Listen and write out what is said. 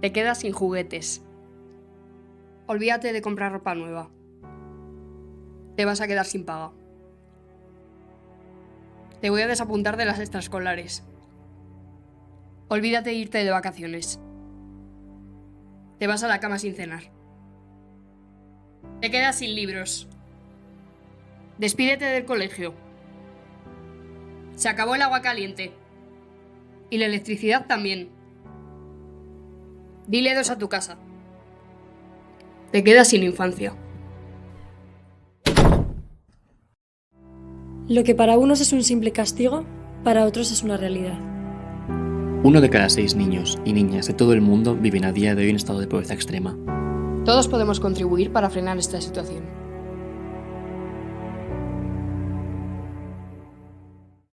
Te quedas sin juguetes. Olvídate de comprar ropa nueva. Te vas a quedar sin paga. Te voy a desapuntar de las extraescolares. Olvídate de irte de vacaciones. Te vas a la cama sin cenar. Te quedas sin libros. Despídete del colegio. Se acabó el agua caliente. Y la electricidad también. Dile adiós a tu casa. Te quedas sin infancia. Lo que para unos es un simple castigo, para otros es una realidad. 1 de cada 6 niños y niñas de todo el mundo viven a día de hoy en estado de pobreza extrema. Todos podemos contribuir para frenar esta situación.